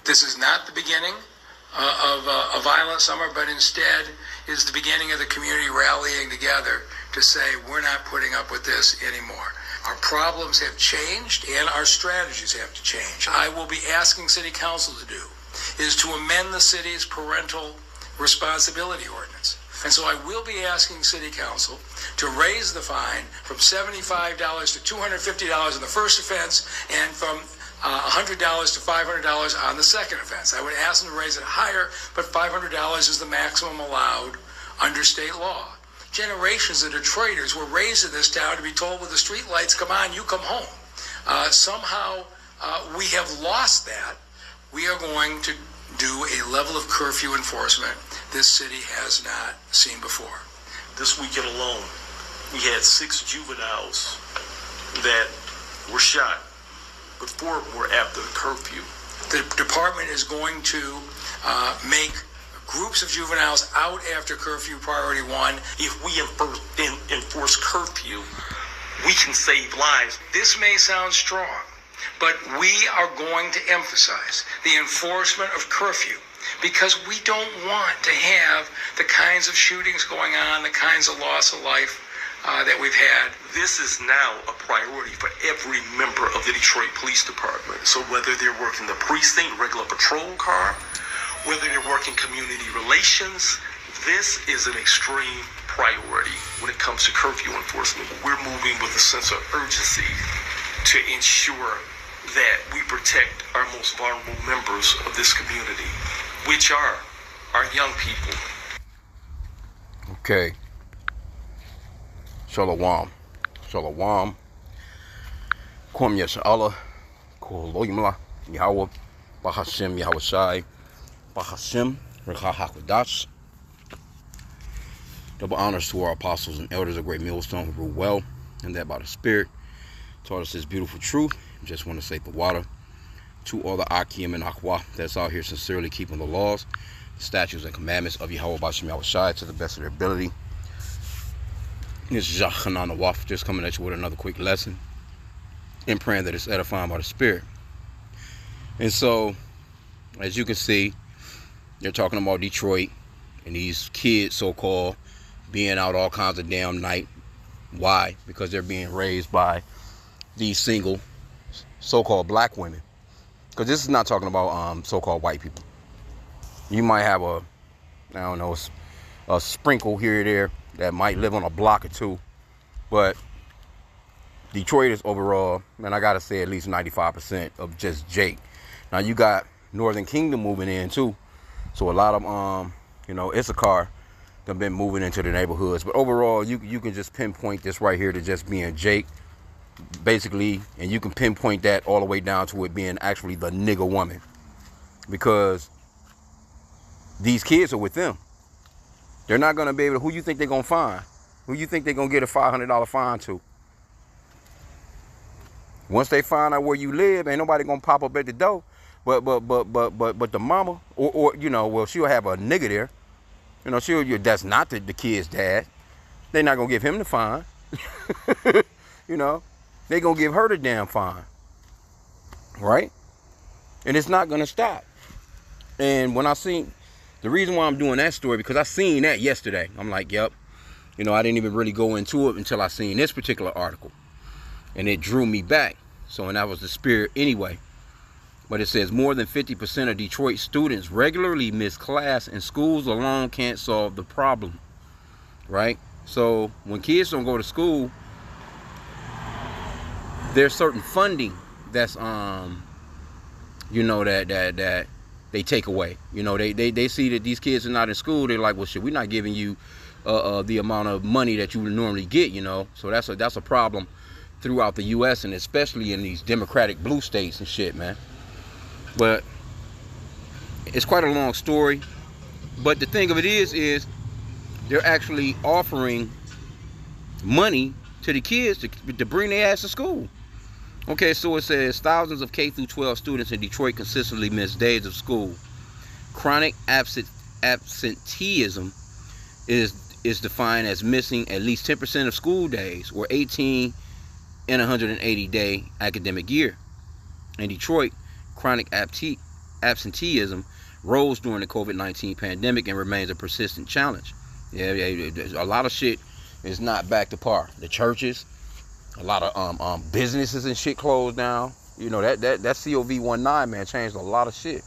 This is not the beginning of a violent summer, but instead is the beginning of the community rallying together to say we're not putting up with this anymore. Our problems have changed and our strategies have to change. I will be asking City Council to do is to amend the city's parental responsibility ordinance. And so I will be asking City Council to raise the fine from $75 to $250 in the first offense and from $100 to $500 on the second offense. I would ask them to raise it higher, but $500 is the maximum allowed under state law. Generations of Detroiters were raised in this town to be told when the street lights come on, you come home. Somehow we have lost that. We are going to do a level of curfew enforcement this city has not seen before. This weekend alone, we had 6 juveniles that were shot, but 4 were after the curfew. The department is going to make groups of juveniles out after curfew priority 1. If we enforce curfew, we can save lives. This may sound strong, but we are going to emphasize the enforcement of curfew because we don't want to have the kinds of shootings going on, the kinds of loss of life that we've had. This is now a priority for every member of the Detroit Police Department. So whether they're working the precinct, regular patrol car, whether they're working community relations, this is an extreme priority when it comes to curfew enforcement. We're moving with a sense of urgency to ensure that we protect our most vulnerable members of this community, which are our young people. Okay. Shalom. Shalom. Kwam Yashala. Koloimla. Yahweh. Bahashem Yahweh Shai. Bahashem. Rechahakwadash. Double honors to our apostles and elders of Great Millstone who rule well, and that by the Spirit taught us this beautiful truth. Just want to say the water to all the H.I.M and Aqua that's out here sincerely keeping the laws, statutes, and commandments of Yahweh Bashem Yahweh Shai to the best of their ability. This is Hanan Waf just coming at you with another quick lesson and praying that it's edifying by the Spirit. And so, as you can see, they're talking about Detroit and these kids, so-called, being out all kinds of damn night. Why? Because they're being raised by these single so-called black women. Because this is not talking about so-called white people. You might have a sprinkle here or there that might live on a block or two. But Detroit is overall, man, I got to say at least 95% of just Jake. Now you got Northern Kingdom moving in too. So a lot of, Issachar have been moving into the neighborhoods. But overall, you can just pinpoint this right here to just being Jake. Basically, and you can pinpoint that all the way down to it being actually the nigger woman, because these kids are with them. They're not going to be able to, who you think they're going to find? Who you think they're going to get a $500 fine to? Once they find out where you live, ain't nobody going to pop up at the door. But the mama, or she'll have a nigger there. That's not the kid's dad. They're not going to give him the fine. They gonna give her the damn fine, right? And it's not gonna stop. And when I seen, the reason why I'm doing that story, because I seen that yesterday. I'm like, yep. I didn't even really go into it until I seen this particular article, and it drew me back. So, and that was the spirit anyway. But it says more than 50% of Detroit students regularly miss class, and schools alone can't solve the problem, right? So when kids don't go to school, there's certain funding that's that they take away. They see that these kids are not in school. They're like, well, shit, we're not giving you the amount of money that you would normally get. So that's a problem throughout the U.S. and especially in these Democratic blue states and shit, man. But it's quite a long story. But the thing of it is they're actually offering money to the kids to bring their ass to school. Okay, so it says thousands of K through 12 students in Detroit consistently miss days of school. Chronic absenteeism is defined as missing at least 10% of school days, or 18 in a 180-day academic year. In Detroit, chronic absenteeism rose during the COVID-19 pandemic and remains a persistent challenge. Yeah, a lot of shit is not back to par. The churches, a lot of businesses and shit closed down. You know, that COVID-19, man, changed a lot of shit.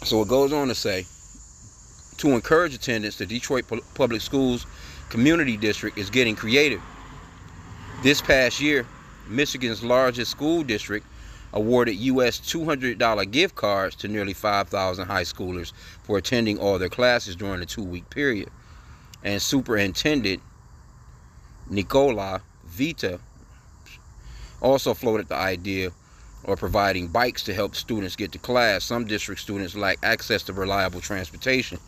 So it goes on to say, to encourage attendance, the Detroit Public Schools Community District is getting creative. This past year, Michigan's largest school district awarded US $200 gift cards to nearly 5,000 high schoolers for attending all their classes during the 2-week period. And Superintendent Nicola Vita also floated the idea of providing bikes to help students get to class. Some district students lack access to reliable transportation.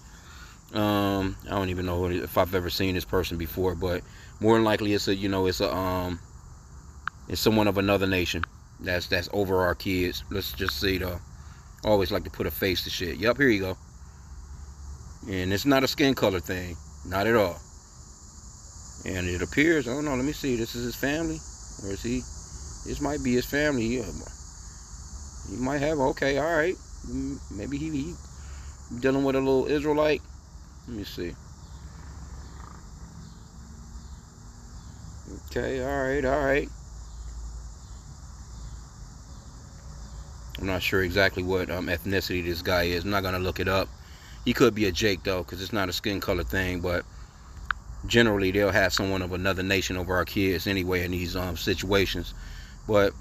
I don't even know if I've ever seen this person before, but more than likely it's someone of another nation that's over our kids. Let's just see though. I always like to put a face to shit. Yep, here you go. And it's not a skin color thing, not at all. And it appears, I don't know, let me see, this is his family, or is he? This might be his family. He might have, okay, all right, maybe he dealing with a little Israelite. Let me see. Okay, all right. I'm not sure exactly what ethnicity this guy is. I'm not gonna look it up. He could be a Jake though, because it's not a skin color thing. But generally, they'll have someone of another nation over our kids anyway in these situations. But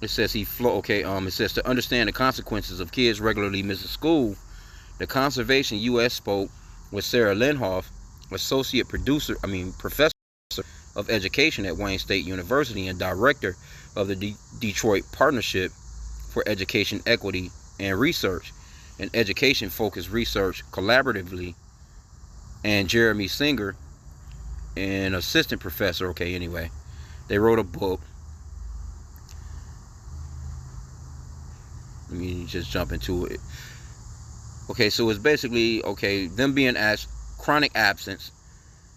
it says it says to understand the consequences of kids regularly missing school, the Conservation U.S. spoke with Sarah Linhoff, professor of education at Wayne State University and director of the Detroit Partnership for Education Equity and Research, an education-focused research collaboratively, and Jeremy Singer, an assistant professor. They wrote a book. Let me just jump into it. So it's basically, them being as chronic absence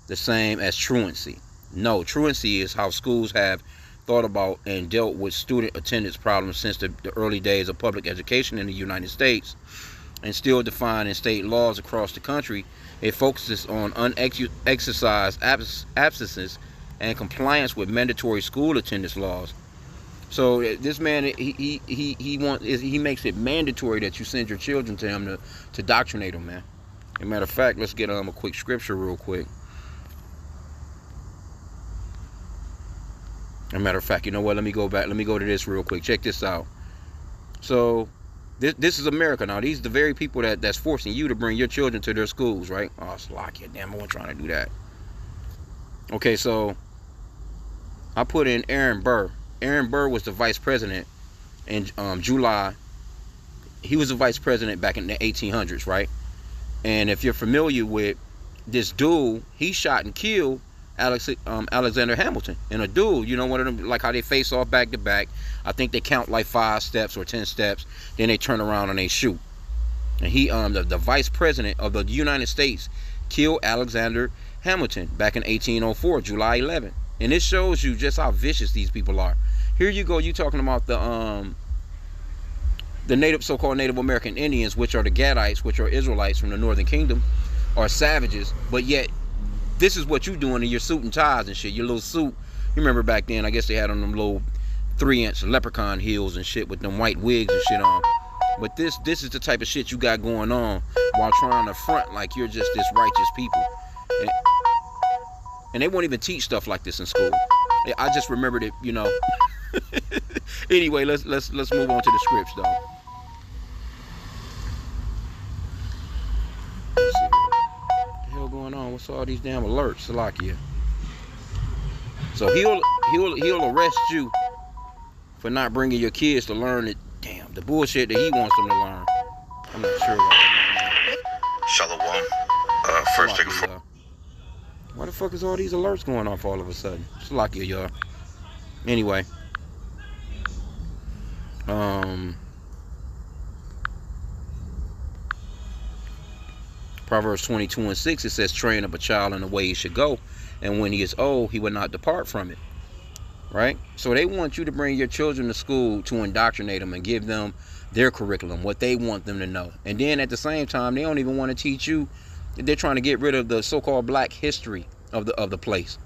the same as truancy. No, truancy is how schools have thought about and dealt with student attendance problems since the early days of public education in the United States, and still defined in state laws across the country. It focuses on unexercised absences and compliance with mandatory school attendance laws. So this man, he makes it mandatory that you send your children to him to doctrinate them, man. As a matter of fact, let's get a quick scripture real quick. As a matter of fact, you know what? Let me go back. Let me go to this real quick. Check this out. So this is America now. These are the very people that's forcing you to bring your children to their schools, right? Oh, Slovakia. Damn, I wasn't trying to do that. Okay, so I put in Aaron Burr. Aaron Burr was the vice president in July. He was the vice president back in the 1800s, right? And if you're familiar with this duel, he shot and killed Alexander Hamilton in a duel. You know, one of them, like how they face off back to back. I think they count like 5 steps or 10 steps. Then they turn around and they shoot. And he, the vice president of the United States, killed Alexander Hamilton back in 1804, July 11. And this shows you just how vicious these people are. Here you go. You talking about the so-called Native American Indians, which are the Gadites, which are Israelites from the Northern Kingdom, are savages. But yet, this is what you doing in your suit and ties and shit. Your little suit. You remember back then? I guess they had on them little 3-inch leprechaun heels and shit with them white wigs and shit on. But this is the type of shit you got going on while trying to front like you're just this righteous people. And they won't even teach stuff like this in school. I just remembered it, you know. Anyway, let's move on to the scripts though. Let's see here. What the hell going on? What's all these damn alerts, Salakia? So he'll arrest you for not bringing your kids to learn it. Damn, the bullshit that he wants them to learn. I'm not sure why. Shalom. First thing before. Why the fuck is all these alerts going off all of a sudden? Salakia, y'all. Anyway. Proverbs 22:6, it says, train up a child in the way he should go, and when he is old, he will not depart from it. right? So they want you to bring your children to school to indoctrinate them and give them their curriculum, what they want them to know. And then at the same time, they don't even want to teach you. They're trying to get rid of the so-called black history of the place.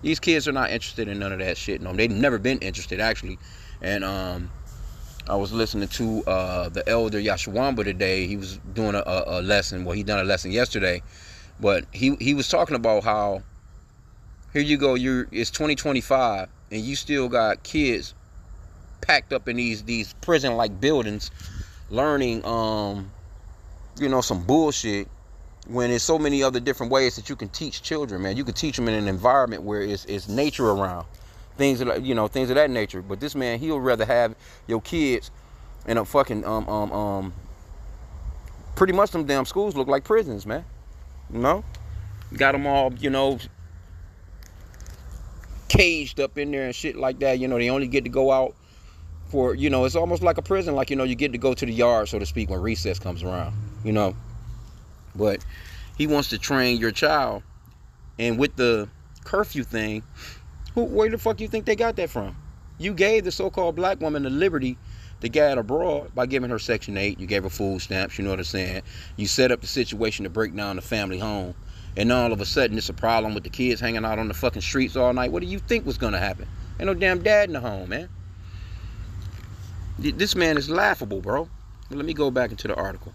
These kids are not interested in none of that shit. No, they've never been interested, actually. And I was listening to the elder Yashawamba today. He was doing a lesson. Well, he done a lesson yesterday, but he was talking about how here you go. It's 2025, and you still got kids packed up in these prison-like buildings, learning some bullshit. When there's so many other different ways that you can teach children, man. You can teach them in an environment where it's nature around, things of that nature. But this man, he'll rather have your kids in a fucking pretty much them damn schools look like prisons, man. Got them all caged up in there and shit like that. They only get to go out for it's almost like a prison, like you get to go to the yard, so to speak, when recess comes around. But he wants to train your child. And with the curfew thing, where the fuck do you think they got that from? You gave the so-called black woman the liberty to get abroad by giving her Section 8. You gave her food stamps, you know what I'm saying? You set up the situation to break down the family home. And all of a sudden, it's a problem with the kids hanging out on the fucking streets all night. What do you think was going to happen? Ain't no damn dad in the home, man. This man is laughable, bro. Let me go back into the article.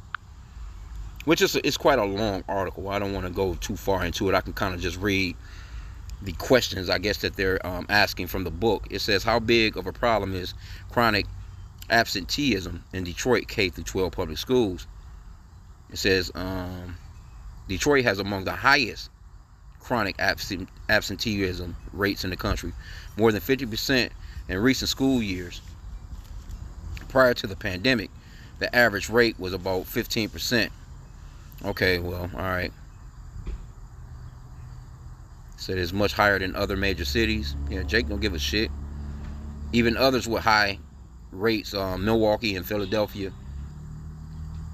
Which it's quite a long article. I don't want to go too far into it. I can kind of just read the questions, I guess, that they're asking from the book. It says, how big of a problem is chronic absenteeism in Detroit K through 12 public schools? It says, Detroit has among the highest chronic absenteeism rates in the country. More than 50% in recent school years. Prior to the pandemic, the average rate was about 15%. Okay, well, all right. Said it's much higher than other major cities. Yeah, Jake don't give a shit. Even others with high rates, Milwaukee and Philadelphia.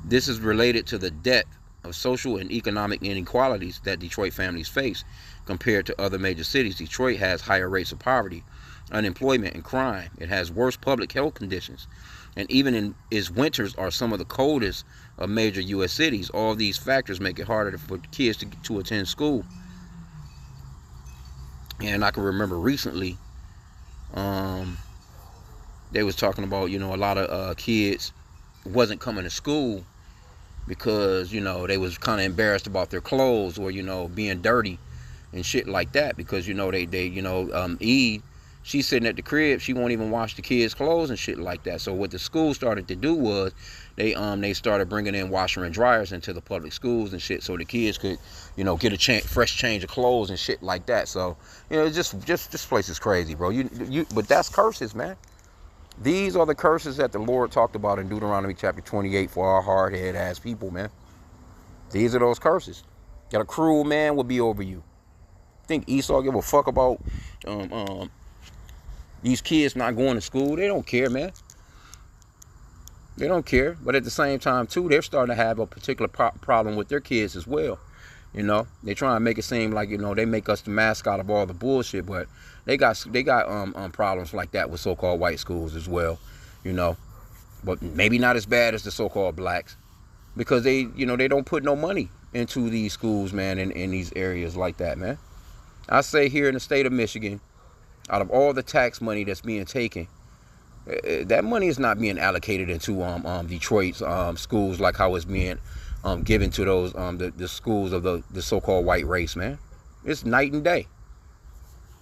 This is related to the depth of social and economic inequalities that Detroit families face compared to other major cities. Detroit has higher rates of poverty, unemployment, and crime. It has worse public health conditions. And even in its winters are some of the coldest of major U.S. cities. All these factors make it harder for kids to attend school. And I can remember recently, they was talking about, a lot of kids wasn't coming to school because, they was kind of embarrassed about their clothes or, being dirty and shit like that. Because, Eve, she's sitting at the crib, she won't even wash the kids' clothes and shit like that. So what the school started to do was they started bringing in washer and dryers into the public schools and shit, so the kids could, get a fresh change of clothes and shit like that. So, just this place is crazy, bro. But that's curses, man. These are the curses that the Lord talked about in Deuteronomy chapter 28 for our hard-headed ass people, man. These are those curses. That a cruel man will be over you. Think Esau give a fuck about these kids not going to school? They don't care, man. They don't care. But at the same time, too, they're starting to have a particular problem with their kids as well. They try and make it seem like, they make us the mascot of all the bullshit, but they got problems like that with so-called white schools as well, but maybe not as bad as the so-called blacks, because they don't put no money into these schools, man, in these areas like that, man. I say here in the state of Michigan, out of all the tax money that's being taken, that money is not being allocated into Detroit's schools like how it's being given to those the schools of the so-called white race, man. It's night and day,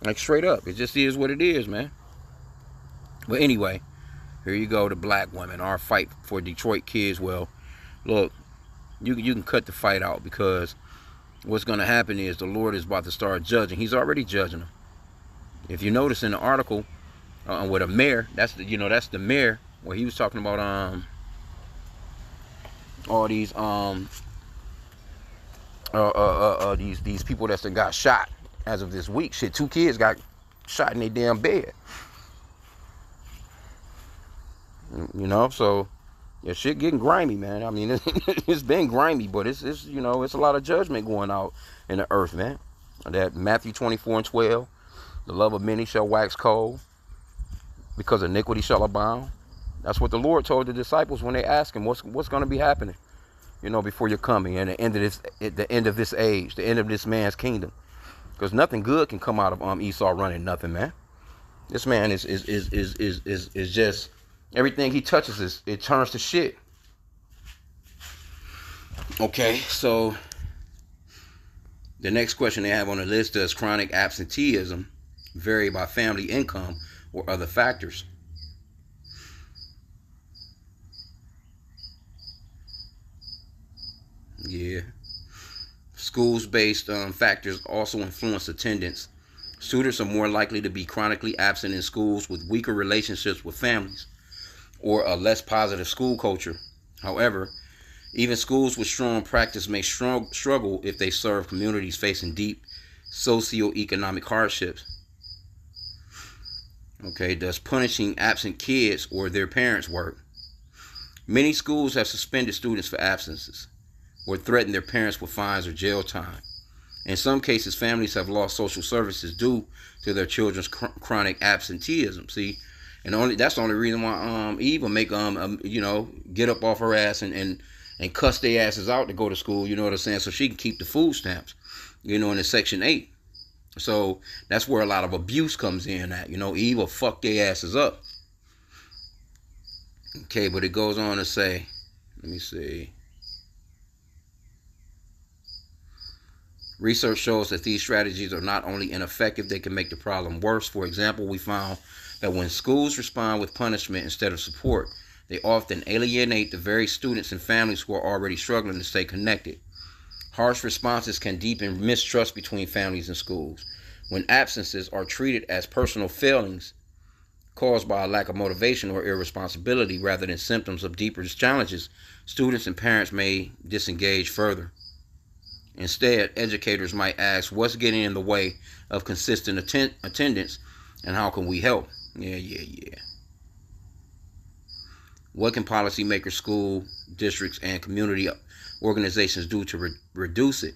like straight up. It just is what it is, man. But anyway, here you go, the black women, our fight for Detroit kids. Well, look, you can cut the fight out, because what's going to happen is the Lord is about to start judging. He's already judging them. If you notice in the article with a mayor, that's the mayor, where he was talking about all these these people that's got shot as of this week. Shit, 2 kids got shot in their damn bed. So yeah, shit getting grimy, man. I mean, it's been grimy, but it's it's a lot of judgment going out in the earth, man. That Matthew 24:12. The love of many shall wax cold, because iniquity shall abound. That's what the Lord told the disciples when they asked him, what's going to be happening, before your coming and the end of this age, the end of this man's kingdom. Because nothing good can come out of Esau running nothing, man. This man is just, everything he touches it turns to shit. Okay, so the next question they have on the list: does chronic absenteeism vary by family income or other factors? Yeah. Schools-based factors also influence attendance. Students are more likely to be chronically absent in schools with weaker relationships with families or a less positive school culture. However, even schools with strong practice may struggle if they serve communities facing deep socioeconomic hardships. Okay, does punishing absent kids or their parents work? Many schools have suspended students for absences or threatened their parents with fines or jail time. In some cases, families have lost social services due to their children's chronic absenteeism. See, and that's the only reason why Eve will make get up off her ass and cuss their asses out to go to school. You know what I'm saying? So she can keep the food stamps. In the Section 8. So that's where a lot of abuse comes in at. Eve will fuck their asses up. Okay, but it goes on to say, let me see. Research shows that these strategies are not only ineffective, they can make the problem worse. For example, we found that when schools respond with punishment instead of support, they often alienate the very students and families who are already struggling to stay connected. Harsh responses can deepen mistrust between families and schools. When absences are treated as personal failings caused by a lack of motivation or irresponsibility rather than symptoms of deeper challenges, students and parents may disengage further. Instead, educators might ask, what's getting in the way of consistent attendance, and how can we help? Yeah. What can policymakers, school districts, and community organizations do to reduce it?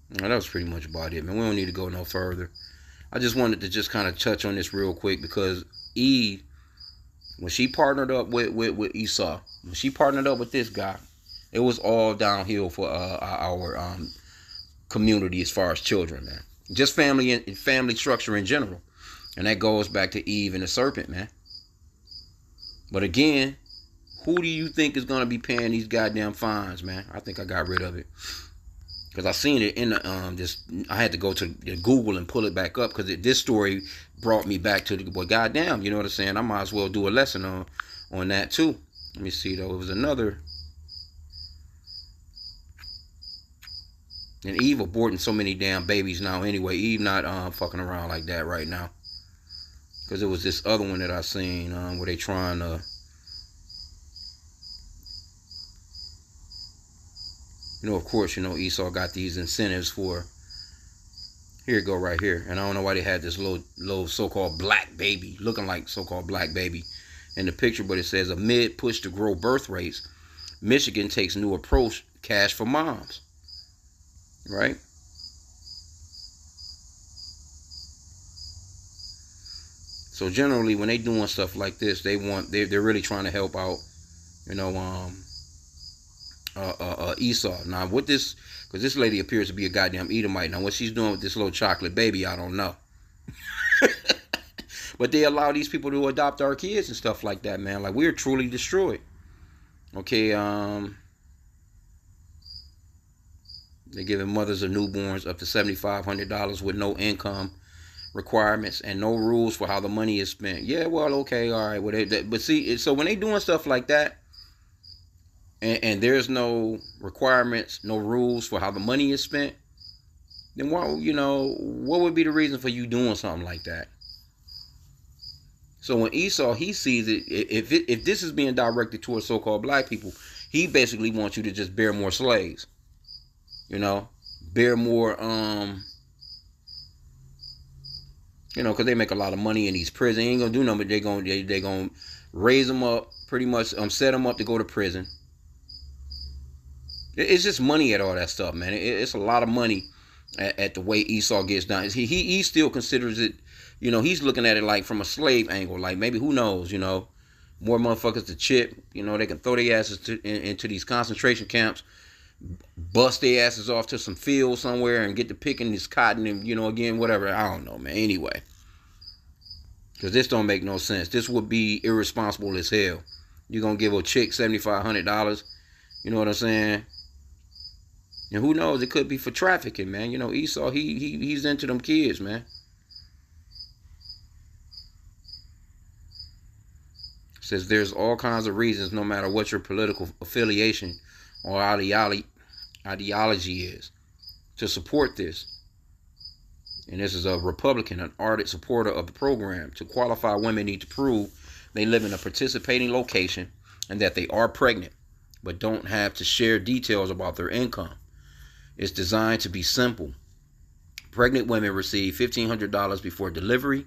That was pretty much about it, man. We don't need to go no further. I just wanted to just kind of touch on this real quick because Eve, when she partnered up with Esau, when she partnered up with this guy, it was all downhill for our community as far as children, man. Just family and family structure in general. And that goes back to Eve and the serpent, man. But again, who do you think is going to be paying these goddamn fines, man? I think I got rid of it. Because I seen it in the, I had to go to Google and pull it back up because this story brought me back to the, well, goddamn, you know what I'm saying? I might as well do a lesson on that too. Let me see though. It was another. And Eve aborting so many damn babies now anyway. Eve not fucking around like that right now. Because it was this other one that I seen where they trying to, of course, Esau got these incentives for, here you go right here. And I don't know why they had this little so-called black baby, looking like so-called black baby in the picture, but it says, amid push to grow birth rates, Michigan takes new approach, cash for moms. Right? So generally, when they doing stuff like this, they're really trying to help out, Esau. Now, what this, because this lady appears to be a goddamn Edomite. Now, what she's doing with this little chocolate baby, I don't know. But they allow these people to adopt our kids and stuff like that, man. Like, we're truly destroyed. Okay, they're giving mothers of newborns up to $7,500 with no income requirements and no rules for how the money is spent. Yeah, well, okay, all right. Well, but see, so when they doing stuff like that, and there's no requirements, no rules for how the money is spent, then what would be the reason for you doing something like that? So when Esau, he sees it, if this is being directed towards so-called black people, he basically wants you to just bear more slaves. Bear more, because they make a lot of money in these prisons. They ain't gonna do nothing, but they gonna raise them up, pretty much set them up to go to prison. It's just money at all that stuff, man. It's a lot of money at the way Esau gets down. He still considers it, he's looking at it like from a slave angle. Like maybe, who knows, more motherfuckers to chip. They can throw their asses into these concentration camps, bust their asses off to some field somewhere and get to picking this cotton and, again, whatever. I don't know, man. Anyway. Because this don't make no sense. This would be irresponsible as hell. You're going to give a chick $7,500. You know what I'm saying? And who knows? It could be for trafficking, man. Esau, he's into them kids, man. Says there's all kinds of reasons, no matter what your political affiliation or ideology is, to support this. And this is a Republican, an ardent supporter of the program. To qualify, women need to prove they live in a participating location and that they are pregnant, but don't have to share details about their income. It's designed to be simple. Pregnant women receive $1,500 before delivery,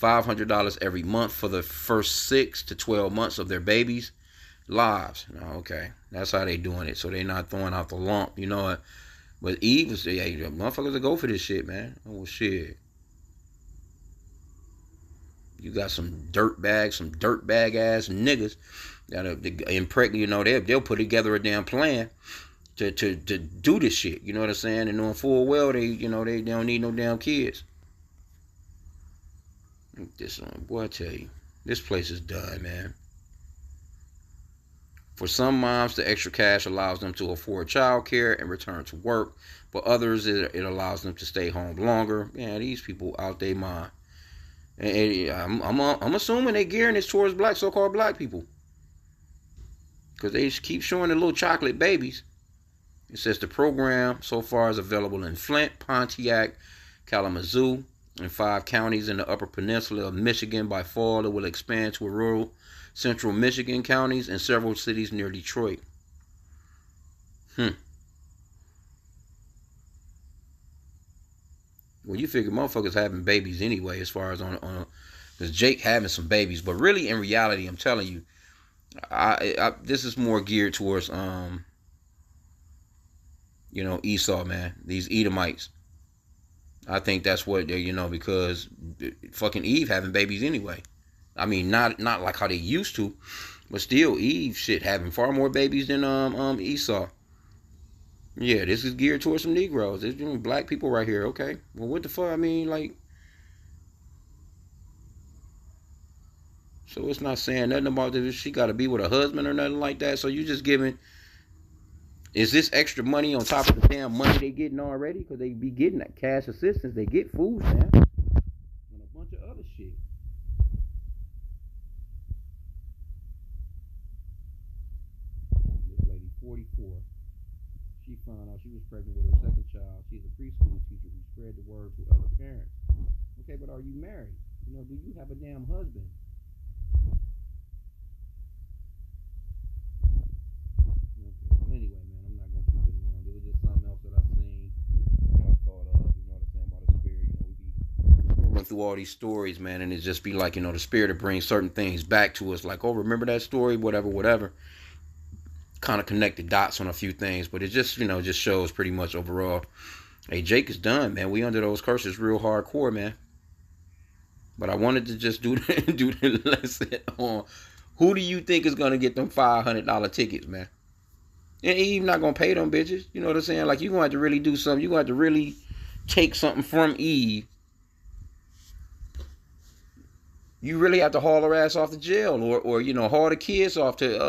$500 every month for the first 6 to 12 months of their babies' lives. Okay, that's how they doing it. So they're not throwing out the lump, But Eve was, hey, motherfuckers will go for this shit, man. Oh, shit. You got some dirtbag ass niggas that are impregnate, they'll put together a damn plan to do this shit. You know what I'm saying? And knowing full well they don't need no damn kids. This one, boy, I tell you, this place is done, man. For some moms, the extra cash allows them to afford child care and return to work. For others, it allows them to stay home longer. Man, these people out their mind. And I'm assuming they're gearing this towards so-called black people. Because they keep showing the little chocolate babies. It says the program so far is available in Flint, Pontiac, Kalamazoo, and 5 counties in the Upper Peninsula of Michigan. By fall, it will expand to rural central Michigan counties and several cities near Detroit. Well, you figure motherfuckers having babies anyway, as far as because Jake having some babies, but really in reality, I'm telling you, this is more geared towards Esau, man. These Edomites. I think that's what they, because fucking Eve having babies anyway. I mean, not like how they used to, but still, Eve shit having far more babies than Esau. Yeah, this is geared towards some Negroes. There's black people right here. Okay, well, what the fuck? I mean, like, so it's not saying nothing about this. She got to be with a husband or nothing like that. So you just giving. Is this extra money on top of the damn money they getting already? Because they be getting that cash assistance. They get food, man, and a bunch of other shit. This lady, 44. She found out she was pregnant with her second child. She's a preschool teacher who spread the word to other parents. Okay, but are you married? Do you have a damn husband? Okay, well, anyway, man, I'm not gonna keep it long. It was just something else that I seen, I thought of. You know what I'm saying, about the spirit. We be going through all these stories, man, and it just be like, the spirit to bring certain things back to us, like, oh, remember that story, whatever. Kind of connect the dots on a few things, but it just just shows pretty much overall, hey, Jake is done, man. We under those curses real hardcore, man. But I wanted to just do the lesson on who do you think is gonna get them $500 tickets, man. And Eve not gonna pay them bitches. You know what I'm saying? Like, you gonna have to really do something. You gonna have to really take something from Eve. You really have to haul her ass off to jail, or haul the kids off to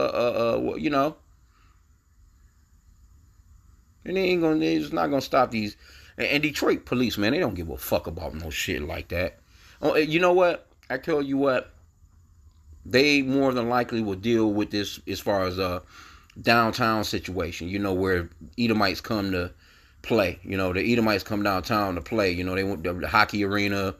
And it's not gonna stop these. And Detroit police, man, they don't give a fuck about no shit like that. Oh, you know what? I tell you what, they more than likely will deal with this as far as a downtown situation. Where Edomites come to play. The Edomites come downtown to play. They went to the hockey arena,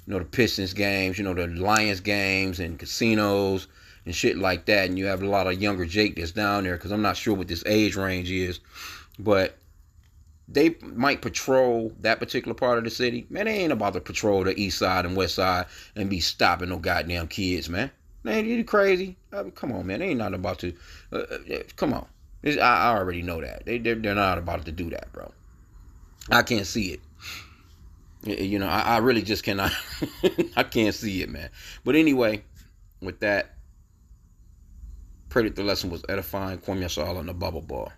the Pistons games, the Lions games and casinos and shit like that. And you have a lot of younger Jake that's down there, because I'm not sure what this age range is. But they might patrol that particular part of the city. Man, they ain't about to patrol the east side and west side and be stopping no goddamn kids, man. Man, you crazy? Come on, man. They ain't not about to. Come on. I already know that. They're not about to do that, bro. I can't see it. You know, I really just cannot. I can't see it, man. But anyway, with that, pray that the lesson was edifying. Kwame Yashala on the bubble bar.